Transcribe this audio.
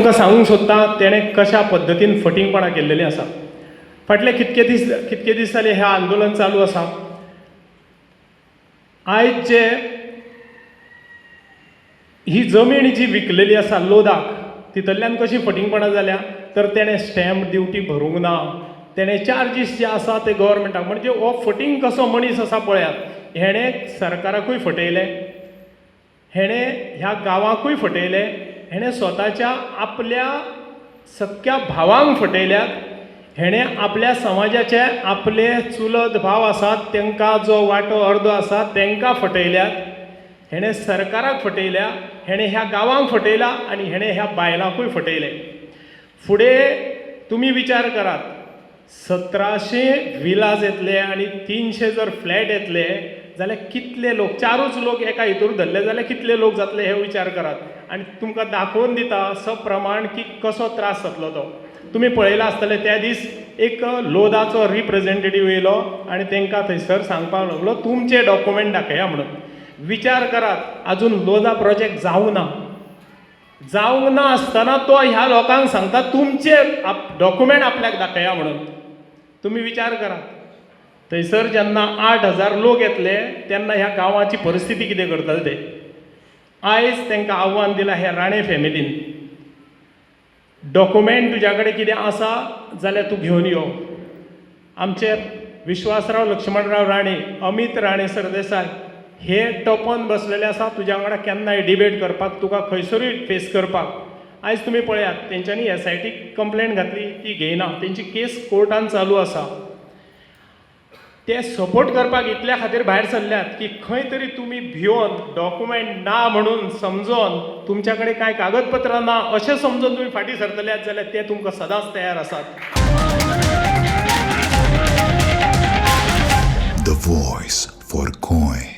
तुमकां सांगूंक सोदतां तेणें कशा पद्दतीन फटींगपणां केल्लेलीं आसा. फाटले कितके दीस जाले हें आंदोलन चालू आसा. आयज जे ही जमीन जी विकलेली आसा लोदाक, तितूंतल्यान कशी फटींगपणां जाल्या तर तेणें स्टॅम्प ड्युटी भरूंक ना, तेणें चार्जीस जे आसा ते गव्हर्मेंटाक, म्हणजे हो फटींग कसो मनीस आसा पळयात. हेणें सरकाराकूय फटयलें, हेणें ह्या गांवांकूय फटयलें, हेणें स्वताच्या आपल्या सख्या भावांक फटयल्यात, हेणें आपल्या समाजाचे आपले चुलत भाव आसात तांकां जो वांटो अर्दो आसा तांकां फटयल्यात, हेणें सरकाराक फटयल्या, हेणें ह्या गांवांक फटयला आनी हेणें ह्या बायलांकूय फटयलें. फुडें तुमी विचार करात, 1700 विलाज येतले आनी 300 जर फ्लॅट येतले जाल्यार कितले लोक, 4च लोक एका हितूर धरले जाल्यार कितले लोक जातले हे विचार करात. आनी तुमकां दाखोवन दिता सप्रमाण की कसो त्रास जातलो तो. तुमी पळयला आसतले त्या दीस एक लोदाचो रिप्रेझेंटेटीव येयलो आनी तांकां थंयसर सांगपाक लागलो तुमचे डॉक्युमेंट दाखया म्हणून. विचार करात, आजून लोदा प्रोजेक्ट जावंक ना आसतना तो ह्या लोकांक सांगता तुमचे डॉक्युमेंट आपल्याक दाखया म्हणून. तुमी विचार करात, थंयसर जेन्ना 8000 लोक येतले तेन्ना ह्या गांवाची परिस्थिती कितें करतले ते. आयज तांकां आव्हान दिलां ह्या राणे फॅमिलीन, डॉक्युमेंट तुज्या कडेन कितें आसा जाल्यार तूं घेवन यो. आमचे विश्वासराव लक्ष्मणराव राणे, अमित राणे सरदेसाय हे टोपोन बसलेले आसा तुज्या वांगडा केन्नाय डिबेट करपाक, तुका खंयसरूय फेस करपाक. आयज तुमी पळयात तेंच्यांनी SIT कंप्लेंट घातली, ती घेयना, तेंची केस कोर्टान चालू आसा. ते सपोर्ट करपाक इतल्या खातीर भायर सरल्यात की खंय तरी तुमी भिवन डॉक्युमेंट ना म्हणून समजोन, तुमच्या कडेन कांय कागदपत्रां ना अशें समजून तुमी फाटीं सरतल्यात जाल्यार ते तुमकां सदांच तयार आसात. The voice for coin.